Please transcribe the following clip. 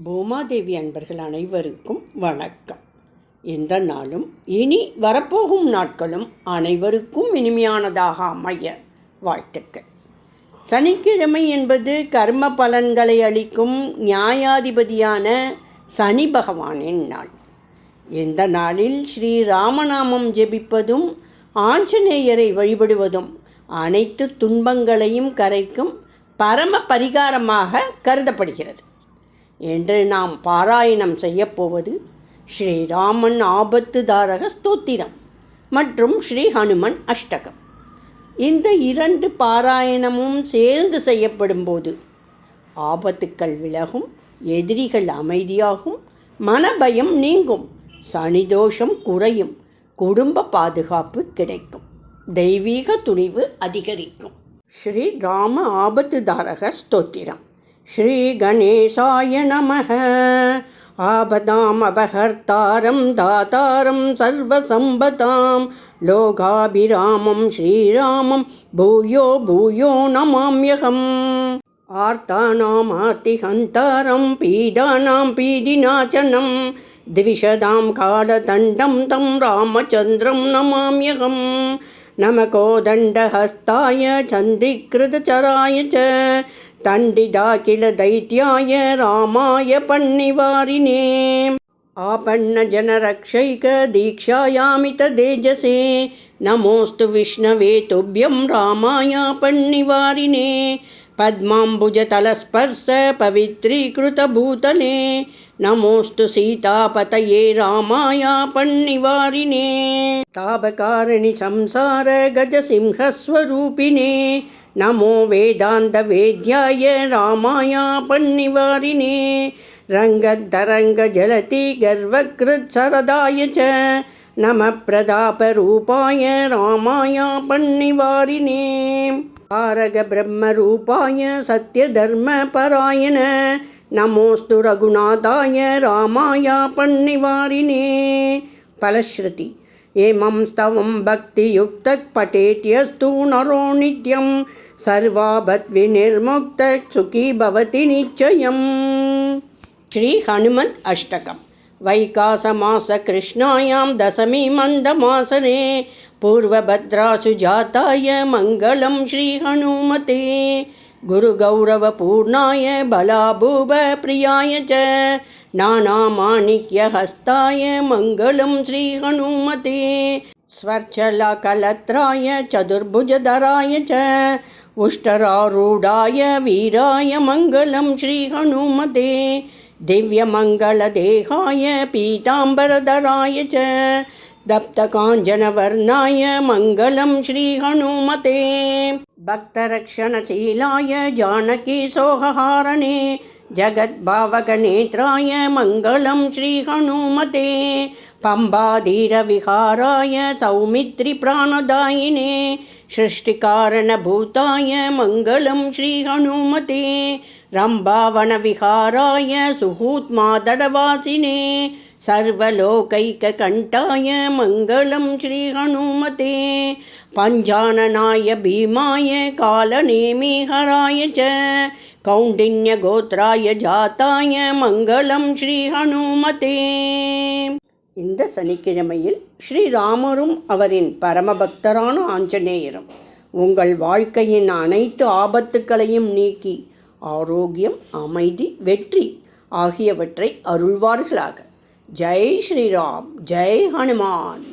பூமாதேவி அன்பர்கள் அனைவருக்கும் வணக்கம். இந்த நாளும் இனி வரப்போகும் நாட்களும் அனைவருக்கும் இனிமையானதாக அமைய வாழ்த்துக்கள். சனிக்கிழமை என்பது கர்ம பலன்களை அளிக்கும் நியாயாதிபதியான சனி பகவானின் நாள். இந்த நாளில் ஸ்ரீ ராமநாமம் ஜெபிப்பதும் ஆஞ்சநேயரை வழிபடுவதும் அனைத்து துன்பங்களையும் கரைக்கும் பரம பரிகாரமாக கருதப்படுகிறது. என்று நாம் பாராயணம் செய்யப்போவது ஸ்ரீராமன் ஆபத்துதாரக ஸ்தோத்திரம் மற்றும் ஸ்ரீ ஹனுமன் அஷ்டகம். இந்த இரண்டு பாராயணமும் சேர்ந்து செய்யப்படும் போது ஆபத்துக்கள் விலகும், எதிரிகள் அமைதியாகும், மனபயம் நீங்கும், சனிதோஷம் குறையும், குடும்ப பாதுகாப்பு கிடைக்கும், தெய்வீக துணிவு அதிகரிக்கும். ஸ்ரீ ராம ஆபத்துதாரக ஸ்தோத்திரம். ஸ்ரீ கணேசாய நமः. ஆபதாம் அபஹர்த்தாரம் தாதாரம் சர்வசம்பதாம் லோகாபிராமம் ஸ்ரீராமம் பூயோ பூயோ நமாம்யகம். ஆர்த்தானாம் ஆர்த்திஹந்தாரம் பீதானாம் பீதிநாசனம் திவிஷதாம் காலதண்டம் தம் ராமச்சந்திரம் நமாம்யகம். நமகோதண்டஹஸ்தாய சந்திக்ருதச்சராய ச தண்டிதா கில தைத்யாய ராமாய பன்னிவாரினே. ஆபன்ன ஜனரக்ஷைக தீக்ஷாயாமித தேஜசே நமோஸ்து விஷ்ணவே துப்யம் ராமாய பன்னிவாரினே. பத்மாம்புஜதலஸ்பர்ஷ பவித்ரீகிருத பூதலே நமோஸ்து சீதாபதயே ராமாய பன்னிவாரினே. தாபகாரணி சம்சார கஜசிம்ஹஸ்வரூபிணே நமோ வேதாந்த வேத்யாய ராமாய பன்னிவாரினே. ரங்கத்தரங்க ஜலதி கர்வக்ருத் சரதாய ச நம பிரதாபரூபாய ராமாய பன்னிவாரினே. தாரக பிரம்மரூபாய சத்யதர்ம பராயண நமோஸ்து ரகுநாதாய ராமாய பன்னிவாரினே. பலஸ்ருதி. ஏமம் ஸ்தவம் பக்தியுக்தக் படேத்யஸ்து நரோ நித்யம் சர்வாபத் விநிர்முக்தக் சுகி பவதி நிச்சயம். ஸ்ரீ ஹனுமன் அஷ்டகம். வைகாசமாச கிருஷ்ணாயாம் தசமி மந்தமாசனே பூர்வபத்ராசு ஜாதாய மங்களம் ஸ்ரீ ஹனுமதே. குரு கௌரவ பூர்ணாய பலாபூப பிரியாய ச நானாமாணிக்ய ஹஸ்தாய மங்களம் ஸ்ரீ ஹனுமதே. ஸ்வர்ச்சல கலத்ராய சதுர்புஜதராய ச உஷ்டராரூடாய வீராய மங்களம் ஸ்ரீ ஹனுமதே. திவ்யமங்கள தேகாய பீதாம்பரதராய ச தப்தகாஞ்சனவர்ணாய மங்களம் ஸ்ரீ ஹனுமதே. பக்தரக்ஷணசீலாய ஜானகி சோகஹாரணே ஜகத்பாவகநேத்ராய மங்களம் ஸ்ரீ ஹனுமதே. பம்பாதீரவிஹாராய சௌமித்ரி பிராணதாயினே சிருஷ்டிகாரணபூதாய மங்களம் ஸ்ரீ ஹனுமதே. ரம்பாவனவிஹாராய சுஹூத்மாதடவாசினே சர்வலோகைககண்டாய மங்களம் ஸ்ரீ ஹனுமதே. பஞ்சானனாய பீமாய காலநேமிஹராய ச கௌண்டின்யகோத்ராய ஜாதாய மங்களம் ஸ்ரீ ஹனுமதே. இந்த சனிக்கிழமையில் ஸ்ரீராமரும் அவரின் பரமபக்தரான ஆஞ்சநேயரும் உங்கள் வாழ்க்கையின் அனைத்து ஆபத்துக்களையும் நீக்கி ஆரோக்கியம், அமைதி, வெற்றி ஆகியவற்றை அருள்வார்களாக. ஜெய் ஸ்ரீராம், ஜெய் ஹனுமான்.